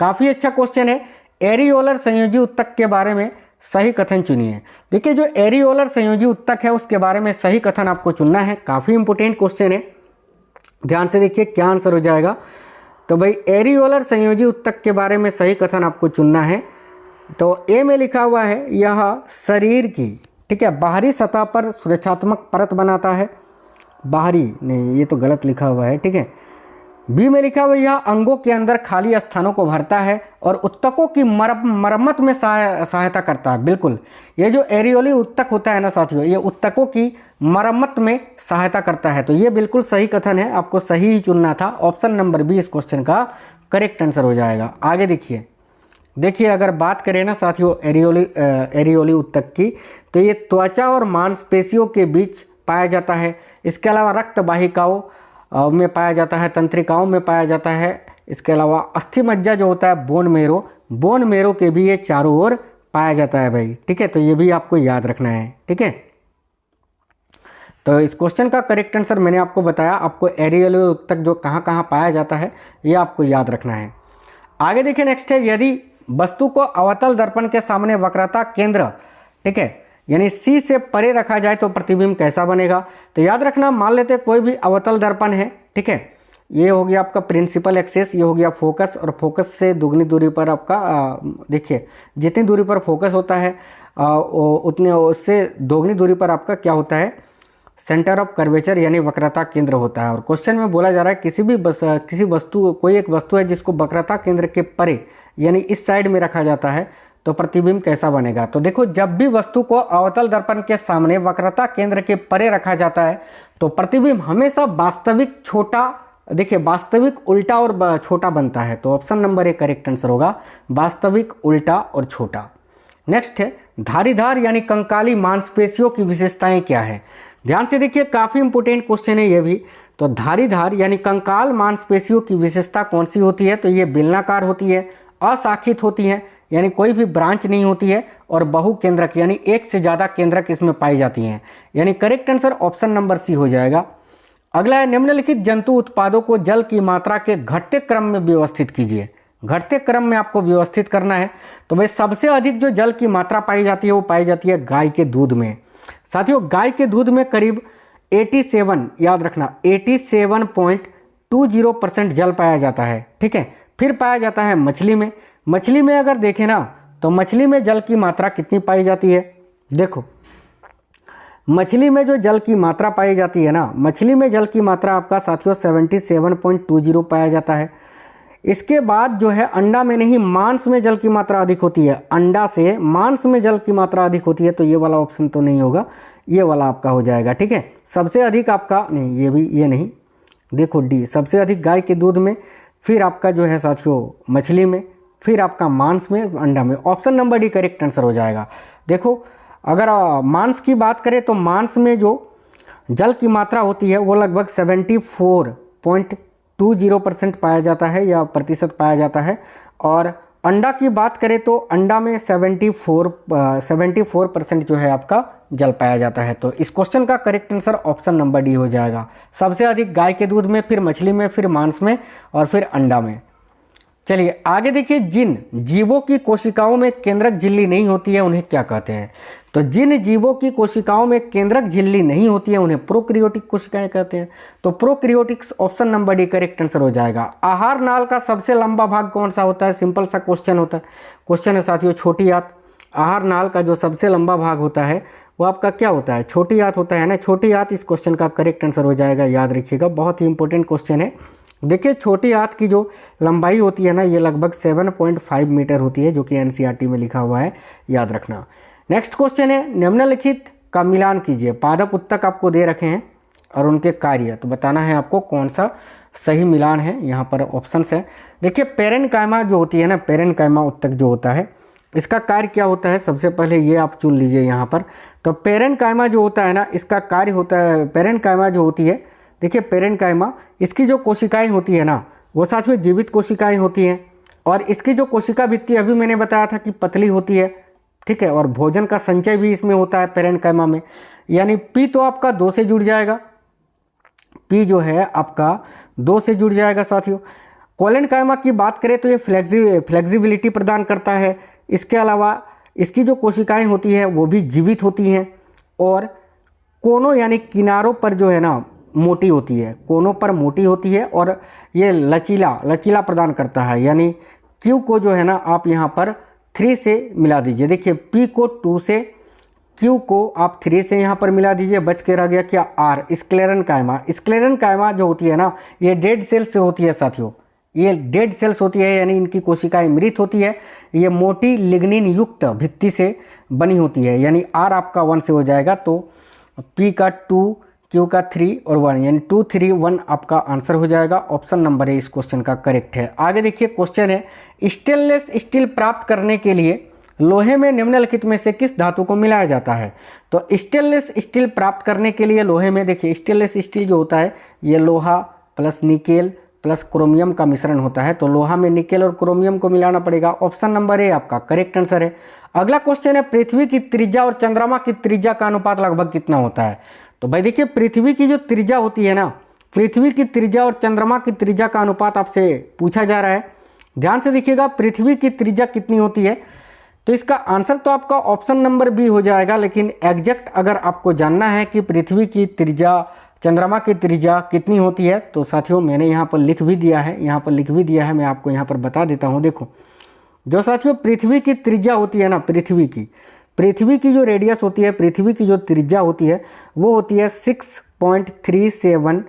काफ़ी अच्छा क्वेश्चन है। एरियोलर संयोजी उत्तक के बारे में सही कथन चुनिए। देखिए जो एरियोलर संयोजी उत्तक है उसके बारे में सही कथन आपको चुनना है। काफ़ी इंपोर्टेंट क्वेश्चन है, ध्यान से देखिए क्या आंसर हो जाएगा। तो भाई एरियोलर संयोजी उत्तक के बारे में सही कथन आपको चुनना है। तो ए में लिखा हुआ है यह शरीर की, ठीक है, बाहरी सतह पर सुरक्षात्मक परत बनाता है। बाहरी नहीं, ये तो गलत लिखा हुआ है। ठीक है, बी में लिखा हुआ यह अंगों के अंदर खाली स्थानों को भरता है और उत्तकों की मरम्मत में सहायता करता है। बिल्कुल, ये जो एरियोली उत्तक होता है ना साथियों, ये उत्तकों की मरम्मत में सहायता करता है। तो ये बिल्कुल सही कथन है, आपको सही ही चुनना था। ऑप्शन नंबर बी इस क्वेश्चन का करेक्ट आंसर हो जाएगा। आगे देखिए अगर बात करें ना साथियों एरियोली उत्तक की, तो ये त्वचा और मांसपेशियों के बीच पाया जाता है। इसके अलावा रक्त वाहिकाओं में पाया जाता है, तंत्रिकाओं में पाया जाता है। इसके अलावा अस्थि मज्जा जो होता है बोन मेरो के भी ये चारों ओर पाया जाता है भाई। ठीक है, तो ये भी आपको याद रखना है। ठीक है, तो इस क्वेश्चन का करेक्ट आंसर मैंने आपको बताया। आपको एरियल उत्तक जो कहाँ कहाँ पाया जाता है ये आपको याद रखना है। आगे देखिए नेक्स्ट है, यदि वस्तु को अवतल दर्पण के सामने वक्रता केंद्र, ठीक है, यानी सी से परे रखा जाए तो प्रतिबिंब कैसा बनेगा। तो याद रखना, मान लेते कोई भी अवतल दर्पण है, ठीक है, ये हो गया आपका प्रिंसिपल एक्सेस, ये हो गया फोकस, और फोकस से दुगनी दूरी पर आपका देखिए जितनी दूरी पर फोकस होता है उतने उससे दोगुनी दूरी पर आपका क्या होता है, सेंटर ऑफ कर्वेचर यानी वक्रता केंद्र होता है। और क्वेश्चन में बोला जा रहा है किसी वस्तु, कोई एक वस्तु है जिसको वक्रता केंद्र के परे यानी इस साइड में रखा जाता है तो प्रतिबिंब कैसा बनेगा। तो देखो जब भी वस्तु को अवतल दर्पण के सामने वक्रता केंद्र के परे रखा जाता है तो प्रतिबिंब हमेशा वास्तविक छोटा, देखिए वास्तविक उल्टा और छोटा बनता है। तो option number A correct answer होगा, वास्तविक उल्टा और छोटा। नेक्स्ट है धारीधार यानी कंकाली मांसपेशियों की विशेषताएं क्या है। ध्यान से देखिए काफ़ी इंपोर्टेंट क्वेश्चन है ये भी। तो धारीधार यानी कंकाल मांसपेशियों की विशेषता कौन सी होती है। तो ये बेलनाकार होती है, अशाखित होती है यानी कोई भी ब्रांच नहीं होती है, और बहुकेंद्रक यानी एक से ज़्यादा केंद्रक इसमें पाई जाती हैं। यानी correct answer option number C हो जाएगा। अगला है निम्नलिखित जंतु उत्पादों को जल की मात्रा के घटते क्रम में व्यवस्थित कीजिए। घटते क्रम में आपको व्यवस्थित करना है। तो भाई सबसे अधिक जो जल की मात्रा पाई जाती है वो पाई जाती है गाय के दूध में। साथियों गाय के दूध में करीब 87, याद रखना 87.20% जल पाया जाता है। ठीक है, फिर पाया जाता है मछली में अगर देखें ना तो मछली में जल की मात्रा कितनी पाई जाती है। देखो मछली में जो जल की मात्रा पाई जाती है ना, मछली में जल की मात्रा आपका साथियों 77.20 पाया जाता है। इसके बाद जो है अंडा में नहीं, मांस में जल की मात्रा अधिक होती है। अंडा से मांस में जल की मात्रा अधिक होती है, तो ये वाला ऑप्शन तो नहीं होगा, ये वाला आपका हो जाएगा। ठीक है, सबसे अधिक आपका नहीं, ये नहीं, देखो डी सबसे अधिक गाय के दूध में, फिर आपका जो है साथियों मछली में, फिर आपका मांस में, अंडा में। Option number D correct answer हो जाएगा। देखो अगर मांस की बात करें तो मांस में जो जल की मात्रा होती है वो लगभग 74.20% पाया जाता है या प्रतिशत पाया जाता है। और अंडा की बात करें तो अंडा में 74% जो है आपका जल पाया जाता है। तो इस क्वेश्चन का correct answer option number D हो जाएगा। सबसे अधिक गाय के दूध में, फिर मछली में, फिर मांस में और फिर अंडा में। चलिए आगे देखिए, जिन जीवों की कोशिकाओं में केंद्रक झिल्ली नहीं होती है उन्हें क्या कहते हैं। तो जिन जीवों की कोशिकाओं में केंद्रक झिल्ली नहीं होती है उन्हें प्रोक्रियोटिक कोशिकाएं कहते हैं। तो prokaryotes option number D correct answer हो जाएगा। आहार नाल का सबसे लंबा भाग कौन सा होता है। सिंपल सा क्वेश्चन होता है, क्वेश्चन है साथियों छोटी आंत। आहार नाल का जो सबसे लंबा भाग होता है वो आपका क्या होता है, छोटी आंत होता है ना। छोटी आंत इस क्वेश्चन का करेक्ट आंसर हो जाएगा, याद रखिएगा, बहुत ही इंपॉर्टेंट क्वेश्चन है। देखिए छोटी आंत की जो लंबाई होती है ना ये लगभग 7.5 मीटर होती है, जो कि एनसीईआरटी में लिखा हुआ है, याद रखना। नेक्स्ट क्वेश्चन है, निम्नलिखित का मिलान कीजिए। पादप उत्तक आपको दे रखे हैं और उनके कार्य, तो बताना है आपको कौन सा सही मिलान है यहाँ पर ऑप्शन है। देखिए पेरेन्काइमा जो होती है ना, पेरेन्काइमा उत्तक जो होता है, इसका कार्य क्या होता है, सबसे पहले ये आप चुन लीजिए यहाँ पर। तो पेरेन्काइमा जो होता है ना, इसका कार्य होता है, पेरेन्काइमा जो होती है, देखिए पेरेन्काइमा, इसकी जो कोशिकाएं होती है ना, वो साथियों जीवित कोशिकाएं होती हैं, और इसकी जो कोशिका भित्ति अभी मैंने बताया था कि पतली होती है, ठीक है, और भोजन का संचय भी इसमें होता है पेरेन्काइमा में। यानी पी तो आपका 2 से जुड़ जाएगा, पी जो है आपका 2 से जुड़ जाएगा साथियों। कोलेनकाइमा की बात करें तो ये फ्लेक्सिबिलिटी प्रदान करता है। इसके अलावा इसकी जो कोशिकाएं होती हैं वो भी जीवित होती हैं, और कोनों यानी किनारों पर जो है ना मोटी होती है, कोनों पर मोटी होती है, और ये लचीला प्रदान करता है। यानी क्यू को जो है ना आप यहाँ पर 3 से मिला दीजिए। देखिए पी को 2 से, क्यू को आप 3 से यहाँ पर मिला दीजिए, बच के रह गया क्या, आर, स्क्लेरेन्काइमा। स्क्लेरेन्काइमा जो होती है ना, ये डेड सेल्स से होती है साथियों, ये डेड सेल्स होती है, यानी इनकी कोशिकाएं मृत होती है। ये मोटी लिग्निन युक्त भित्ति से बनी होती है, यानी आर आपका 1 से हो जाएगा। तो पी का 2, क्यू का 3 और 1, यानी 2, 3, 1 आपका आंसर हो जाएगा। ऑप्शन नंबर ए इस क्वेश्चन का करेक्ट है। आगे देखिए क्वेश्चन है, स्टेनलेस स्टील प्राप्त करने के लिए लोहे में निम्नलिखित में से किस धातु को मिलाया जाता है। तो स्टेनलेस स्टील प्राप्त करने के लिए लोहे में, देखिए स्टेनलेस स्टील जो होता है ये लोहा प्लस निकेल प्लस क्रोमियम का मिश्रण होता है। तो लोहा में निकेल और क्रोमियम को मिलाना पड़ेगा। ऑप्शन नंबर ए आपका करेक्ट आंसर है। अगला क्वेश्चन है, पृथ्वी की त्रिज्या और चंद्रमा की त्रिज्या का अनुपात लगभग कितना होता है। तो भाई देखिए पृथ्वी की जो त्रिज्या होती है ना, पृथ्वी की त्रिज्या और चंद्रमा की त्रिज्या का अनुपात आपसे पूछा जा रहा है। ध्यान से देखिएगा, पृथ्वी की त्रिज्या कितनी होती है, तो इसका आंसर तो आपका ऑप्शन नंबर बी हो जाएगा। लेकिन एग्जैक्ट अगर आपको जानना है कि पृथ्वी की त्रिज्या चंद्रमा की त्रिज्या कितनी होती है, तो साथियों मैंने यहाँ पर लिख भी दिया है, मैं आपको यहाँ पर बता देता हूँ। देखो जो साथियों पृथ्वी की त्रिज्या होती है ना, पृथ्वी की जो रेडियस होती है, पृथ्वी की जो त्रिज्या होती है वो होती है 6.37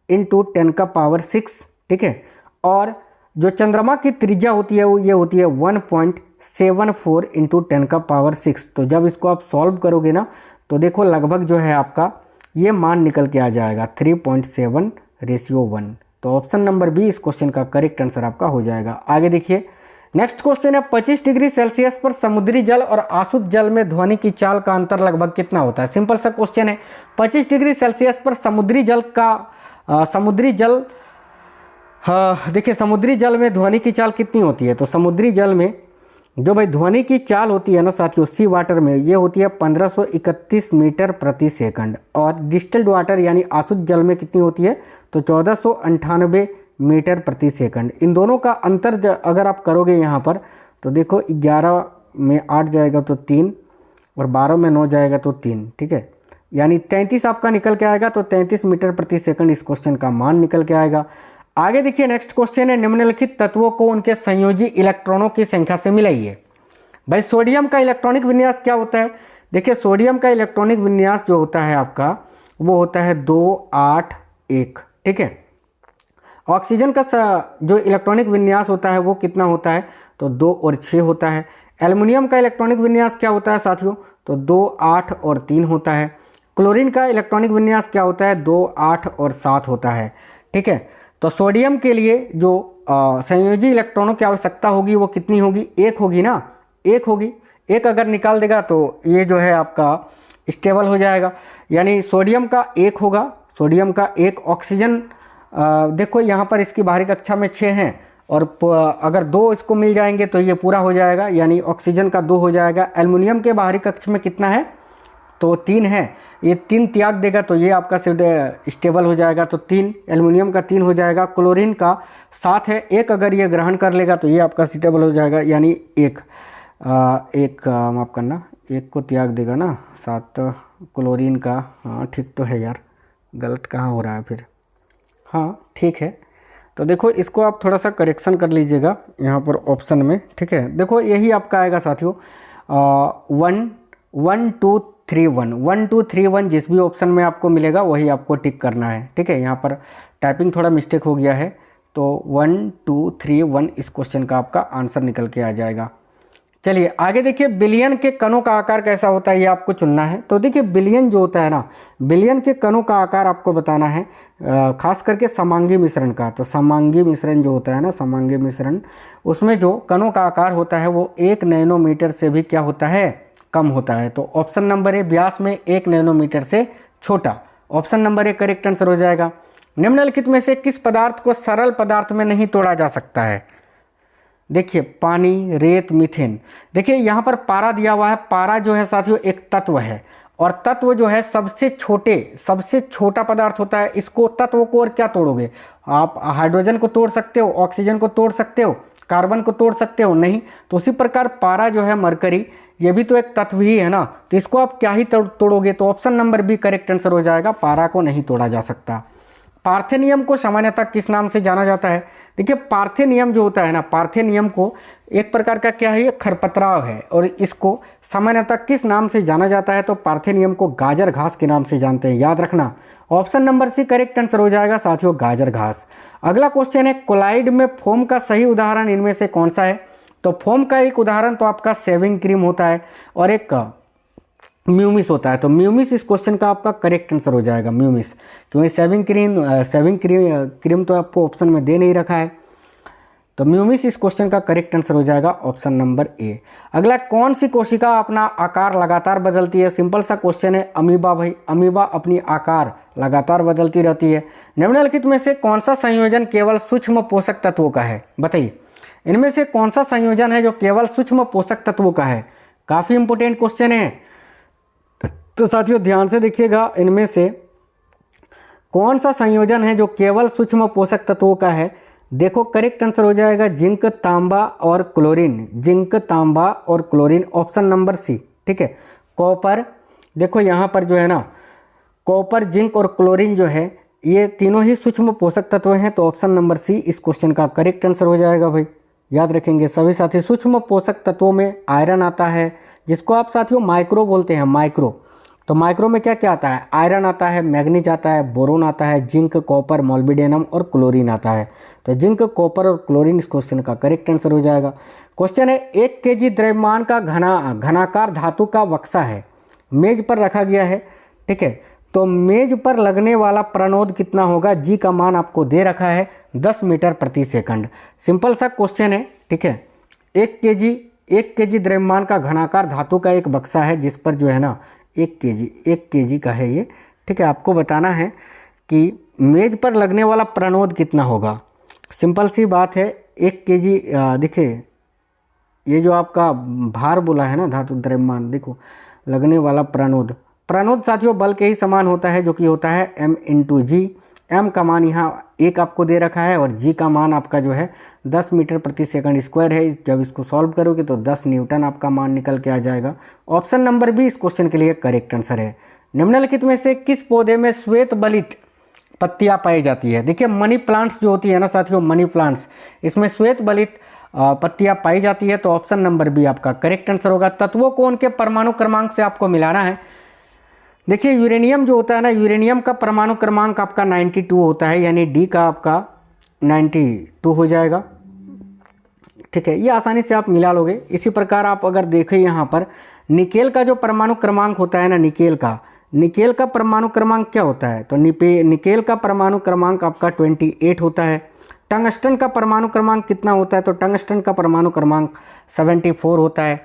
इंटू 10⁻⁶, ठीक है। और जो चंद्रमा की त्रिज्या होती है वो ये होती है 1.74 इंटू 10⁻⁶। तो जब इसको आप सॉल्व करोगे ना, तो देखो लगभग जो है आपका ये मान निकल के आ जाएगा 3.7:1। तो ऑप्शन नंबर बी इस क्वेश्चन का करेक्ट आंसर आपका हो जाएगा। आगे देखिए नेक्स्ट क्वेश्चन है, 25 डिग्री सेल्सियस पर समुद्री जल और आसुत जल में ध्वनि की चाल का अंतर लगभग कितना होता है। सिंपल सा क्वेश्चन है, 25 डिग्री सेल्सियस पर समुद्री जल में ध्वनि की चाल कितनी होती है। तो समुद्री जल में जो भाई ध्वनि की चाल होती है ना साथियों, सी वाटर में ये होती है 1531 मीटर प्रति सेकंड, और डिस्टिल्ड वाटर यानी आसुत जल में कितनी होती है, तो 1498 मीटर प्रति सेकंड। इन दोनों का अंतर अगर आप करोगे यहाँ पर, तो देखो 11 में 8 जाएगा तो 3, और 12 में 9 जाएगा तो 3, ठीक है, यानी 33 आपका निकल के आएगा। तो 33 मीटर प्रति सेकंड इस क्वेश्चन का मान निकल के आएगा। आगे देखिए नेक्स्ट क्वेश्चन है, निम्नलिखित तत्वों को उनके संयोजी इलेक्ट्रॉनों की संख्या से मिलाइए। भाई सोडियम का इलेक्ट्रॉनिक विन्यास क्या होता है। देखिए सोडियम का इलेक्ट्रॉनिक विन्यास जो होता है आपका वो होता है 2, 8, 1, ठीक है। ऑक्सीजन का जो इलेक्ट्रॉनिक विन्यास होता है वो कितना होता है, तो 2 और 6 होता है। एल्युमिनियम का इलेक्ट्रॉनिक विन्यास क्या होता है साथियों, तो 2, 8 और 3 होता है। क्लोरीन का इलेक्ट्रॉनिक विन्यास क्या होता है, 2, 8 और 7 होता है, ठीक है। तो सोडियम के लिए जो संयोजी इलेक्ट्रॉनों की आवश्यकता होगी वो कितनी होगी, 1 होगी ना, 1 होगी। 1 अगर निकाल देगा तो ये जो है आपका स्टेबल हो जाएगा, यानी सोडियम का 1 होगा, सोडियम का 1। ऑक्सीजन देखो यहाँ पर इसकी बाहरी कक्षा में 6 हैं, और अगर 2 इसको मिल जाएंगे तो ये पूरा हो जाएगा, यानी ऑक्सीजन का 2 हो जाएगा। एल्युमिनियम के बाहरी कक्ष में कितना है, तो 3 है, ये 3 त्याग देगा तो ये आपका स्टेबल हो जाएगा, तो 3, एल्युमिनियम का 3 हो जाएगा। क्लोरीन का 7 है, 1 अगर ये ग्रहण कर लेगा तो ये आपका स्टेबल हो जाएगा, यानी 1 माफ़ करना, 1 को त्याग देगा ना, 7 क्लोरीन का। हाँ ठीक तो है यार, गलत कहाँ हो रहा है फिर, हाँ ठीक है। तो देखो इसको आप थोड़ा सा करेक्शन कर लीजिएगा यहाँ पर ऑप्शन में, ठीक है। देखो यही आपका आएगा साथियों 1, 1, 2, 3, 1, 1, 2, 3, 1 जिस भी ऑप्शन में आपको मिलेगा वही आपको टिक करना है, ठीक है। यहाँ पर टाइपिंग थोड़ा मिस्टेक हो गया है, तो 1, 2, 3, 1 इस क्वेश्चन का आपका आंसर निकल के आ जाएगा, चलिए आगे देखिए, बिलियन के कणों का आकार कैसा होता है ये आपको चुनना है। तो देखिए बिलियन जो होता है ना, बिलियन के कणों का आकार आपको बताना है, खास करके समांगी मिश्रण का। तो समांगी मिश्रण जो होता है ना, समांगी मिश्रण, उसमें जो कणों का आकार होता है वो 1 नैनोमीटर से भी क्या होता है, कम होता है। तो ऑप्शन नंबर ए, व्यास में 1 नैनोमीटर से छोटा, option number A correct answer हो जाएगा। निम्नलिखित में से किस पदार्थ को सरल पदार्थ में नहीं तोड़ा जा सकता है? देखिए पानी, रेत, मीथेन। देखिए यहाँ पर पारा दिया हुआ है। पारा जो है साथियों एक तत्व है, और तत्व जो है सबसे छोटा पदार्थ होता है। इसको, तत्व को और क्या तोड़ोगे आप? हाइड्रोजन को तोड़ सकते हो, ऑक्सीजन को तोड़ सकते हो, कार्बन को तोड़ सकते हो? नहीं। तो उसी प्रकार पारा जो है, मरकरी, ये भी तो एक तत्व ही है ना, तो इसको आप क्या ही तोड़ोगे? तो option number B correct answer हो जाएगा, पारा को नहीं तोड़ा जा सकता। पार्थेनियम को सामान्यतः किस नाम से जाना जाता है? देखिए पार्थेनियम जो होता है ना, पार्थेनियम को एक प्रकार का क्या है, ये खरपतराव है, और इसको सामान्यतः किस नाम से जाना जाता है? तो पार्थेनियम को गाजर घास के नाम से जानते हैं, याद रखना। Option number C correct answer हो जाएगा साथियों, गाजर घास। अगला क्वेश्चन है, कोलाइड में फोम का सही उदाहरण इनमें से कौन सा है? तो फोम का एक उदाहरण तो आपका शेविंग क्रीम होता है, और एक म्यूमिस होता है। तो म्यूमिस इस क्वेश्चन का आपका करेक्ट आंसर हो जाएगा, म्यूमिस, क्योंकि शेविंग क्रीम तो आपको ऑप्शन में दे नहीं रखा है। तो म्यूमिस इस क्वेश्चन का करेक्ट आंसर हो जाएगा, ऑप्शन नंबर ए। अगला, कौन सी कोशिका अपना आकार लगातार बदलती है? सिंपल सा क्वेश्चन है, अमीबा भाई। अमीबा अपनी आकार लगातार बदलती रहती है। निम्नलिखित में से कौन सा संयोजन केवल सूक्ष्म पोषक तत्वों का है? बताइए, इनमें से कौन सा संयोजन है जो केवल सूक्ष्म पोषक तत्वों का है? काफ़ी इंपोर्टेंट क्वेश्चन है, तो साथियों ध्यान से देखिएगा, इनमें से कौन सा संयोजन है जो केवल सूक्ष्म पोषक तत्वों का है? देखो करेक्ट आंसर हो जाएगा जिंक, तांबा और क्लोरीन। जिंक, तांबा और क्लोरीन, ऑप्शन नंबर सी। ठीक है, कॉपर, देखो यहाँ पर जो है ना, कॉपर, जिंक और क्लोरीन जो है, ये तीनों ही सूक्ष्म पोषक तत्व हैं। तो ऑप्शन नंबर सी इस क्वेश्चन का करेक्ट आंसर हो जाएगा भाई, याद रखेंगे सभी साथी। सूक्ष्म पोषक तत्वों में आयरन आता है, जिसको आप साथियों माइक्रो बोलते हैं, माइक्रो। तो माइक्रो में क्या क्या आता है? आयरन आता है, मैग्नीज आता है, बोरोन आता है, जिंक, कॉपर, मोलिब्डेनम और क्लोरीन आता है। तो जिंक, कॉपर और क्लोरीन इस क्वेश्चन का करेक्ट आंसर हो जाएगा। क्वेश्चन है, 1 kg द्रव्यमान का घनाकार धातु का बक्सा है, मेज पर रखा गया है। ठीक है, तो मेज पर लगने वाला प्रणोद कितना होगा? जी का मान आपको दे रखा है 10 मीटर प्रति सेकंड। सिंपल सा क्वेश्चन है। ठीक है, 1 kg द्रव्यमान का घनाकार धातु का एक बक्सा है, जिस पर जो है ना 1 kg का है ये। ठीक है, आपको बताना है कि मेज पर लगने वाला प्रणोद कितना होगा। सिंपल सी बात है, 1 kg, देखिए ये जो आपका भार बोला है ना, धातु द्रव्यमान, देखो लगने वाला प्रणोद साथियों बल के ही समान होता है, जो कि होता है m/g। m का मान यहाँ 1 आपको दे रखा है, और g का मान आपका जो है 10 मीटर प्रति सेकंड स्क्वायर है। जब इसको सॉल्व करोगे तो 10 न्यूटन आपका मान निकल के आ जाएगा। ऑप्शन नंबर बी इस क्वेश्चन के लिए करेक्ट आंसर है। निम्नलिखित में से किस पौधे में श्वेत बलित पत्तियाँ पाई जाती है? देखिए मनी प्लांट्स जो होती है ना साथियों, मनी प्लांट्स, इसमें श्वेत बलित पत्तियाँ पाई जाती है। तो ऑप्शन नंबर बी आपका करेक्ट आंसर होगा। तत्वों को उनके परमाणु क्रमांक से आपको मिलाना है। देखिए यूरेनियम जो होता है ना, यूरेनियम का परमाणु क्रमांक आपका 92 होता है, यानी डी का आपका 92 हो जाएगा। ठीक है, ये आसानी से आप मिला लोगे। इसी प्रकार आप अगर देखें यहाँ पर निकेल का जो परमाणु क्रमांक होता है ना, निकेल का परमाणु क्रमांक क्या होता है? तो निकेल का परमाणु क्रमांक आपका 28 होता है। टंगस्टन का परमाणु क्रमांक कितना होता है? तो टंगस्टन का परमाणु क्रमांक 74 होता है।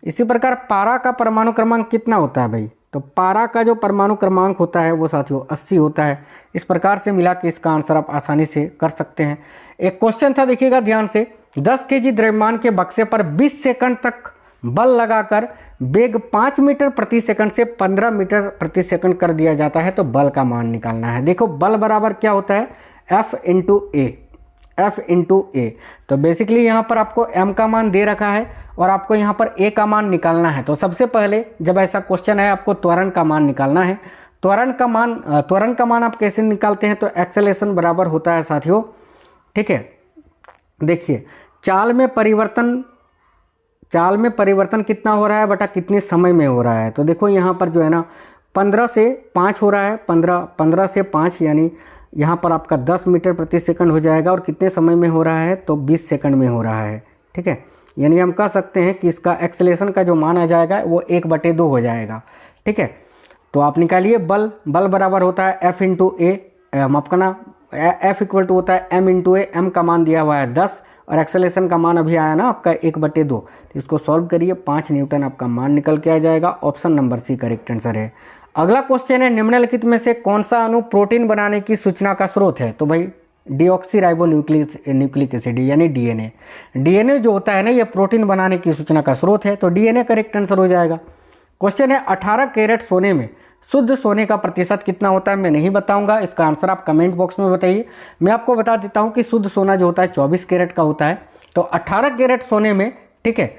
इसी प्रकार पारा का परमाणु क्रमांक कितना होता है भाई? तो पारा का जो परमाणु क्रमांक होता है वो साथियों 80 होता है। इस प्रकार से मिला के इसका आंसर आप आसानी से कर सकते हैं। एक क्वेश्चन था, देखिएगा ध्यान से, 10 kg द्रव्यमान के बक्से पर 20 सेकंड तक बल लगाकर वेग 5 मीटर प्रति सेकंड से 15 मीटर प्रति सेकंड कर दिया जाता है, तो बल का मान निकालना है। देखो बल बराबर क्या होता है? F इंटू ए। तो बेसिकली यहाँ पर आपको m का मान दे रखा है, और आपको यहाँ पर a का मान निकालना है। तो सबसे पहले जब ऐसा क्वेश्चन है, आपको त्वरण का मान निकालना है। त्वरण का मान आप कैसे निकालते हैं? तो एक्सेलरेशन बराबर होता है साथियों, ठीक है, देखिए चाल में परिवर्तन कितना हो रहा है बटा कितने समय में हो रहा है। तो देखो यहाँ पर जो है ना 15 से 5 हो रहा है, 15 से 5 यानी यहाँ पर आपका 10 मीटर प्रति सेकंड हो जाएगा, और कितने समय में हो रहा है? तो 20 सेकंड में हो रहा है। ठीक है, यानी हम कह सकते हैं कि इसका एक्सेलेरेशन का जो मान आ जाएगा वो 1/2 हो जाएगा। ठीक है, तो आप निकालिए बल बराबर होता है F इंटू ए, माफ करना, F इक्वल टू होता है M इंटू ए, M का मान दिया हुआ है 10 और एक्सेलेरेशन का मान अभी आया ना आपका 1/2, तो इसको सॉल्व करिए, 5 न्यूटन आपका मान निकल के आ जाएगा। Option number C correct answer है। अगला क्वेश्चन है, निम्नलिखित में से कौन सा अणु प्रोटीन बनाने की सूचना का स्रोत है? तो भाई डीऑक्सी न्यूक्लिक एसिड यानी डीएनए। डीएनए जो होता है ना, ये प्रोटीन बनाने की सूचना का स्रोत है, तो डीएनए करेक्ट आंसर हो जाएगा। क्वेश्चन है, 18 कैरेट सोने में शुद्ध सोने का प्रतिशत कितना होता है? मैं नहीं बताऊंगा, इसका आंसर आप कमेंट बॉक्स में बताइए। मैं आपको बता देता हूं कि शुद्ध सोना जो होता है 24 कैरेट का होता है, तो 18 कैरेट सोने में, ठीक है,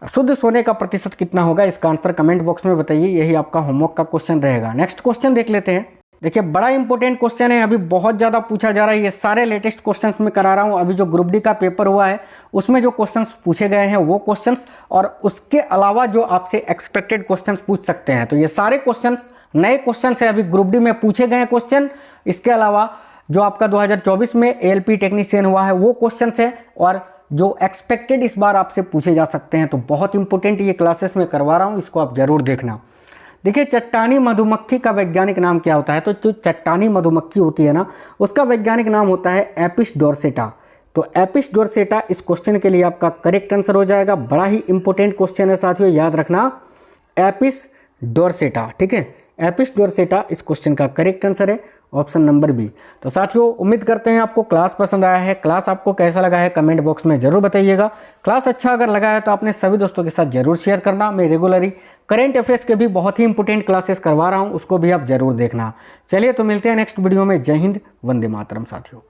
शुद्ध सोने का प्रतिशत कितना होगा? इसका आंसर कमेंट बॉक्स में बताइए, यही आपका होमवर्क का क्वेश्चन रहेगा। नेक्स्ट क्वेश्चन देख लेते हैं। देखिए बड़ा इंपॉर्टेंट क्वेश्चन है, अभी बहुत ज़्यादा पूछा जा रहा है, ये सारे लेटेस्ट क्वेश्चंस में करा रहा हूँ। अभी जो ग्रुप डी का पेपर हुआ है उसमें जो क्वेश्चंस पूछे गए हैं वो क्वेश्चंस, और उसके अलावा जो आपसे एक्सपेक्टेड क्वेश्चंस पूछ सकते हैं, तो ये सारे क्वेश्चंस नए क्वेश्चंस है, अभी ग्रुप डी में पूछे गए क्वेश्चन। इसके अलावा जो आपका 2024 में एएलपी टेक्नीशियन हुआ है वो क्वेश्चंस है, और जो एक्सपेक्टेड इस बार आपसे पूछे जा सकते हैं। तो बहुत इंपॉर्टेंट ये क्लासेस में करवा रहा हूँ, इसको आप जरूर देखना। देखिए चट्टानी मधुमक्खी का वैज्ञानिक नाम क्या होता है? तो जो चट्टानी मधुमक्खी होती है ना, उसका वैज्ञानिक नाम होता है एपिस डोर्सेटा। तो एपिस डोर्सेटा इस क्वेश्चन के लिए आपका करेक्ट आंसर हो जाएगा। बड़ा ही इंपॉर्टेंट क्वेश्चन है साथियों, याद रखना, एपिस डोर्सेटा। ठीक है, एपिस डोर्सेटा इस क्वेश्चन का करेक्ट आंसर है, ऑप्शन नंबर बी। तो साथियों उम्मीद करते हैं आपको क्लास पसंद आया है। क्लास आपको कैसा लगा है कमेंट बॉक्स में जरूर बताइएगा। क्लास अच्छा अगर लगा है तो अपने सभी दोस्तों के साथ जरूर शेयर करना। मैं रेगुलरली करंट अफेयर्स के भी बहुत ही इंपॉर्टेंट क्लासेस करवा रहा हूँ, उसको भी आप जरूर देखना। चलिए तो मिलते हैं नेक्स्ट वीडियो में। जय हिंद, वंदे मातरम साथियों।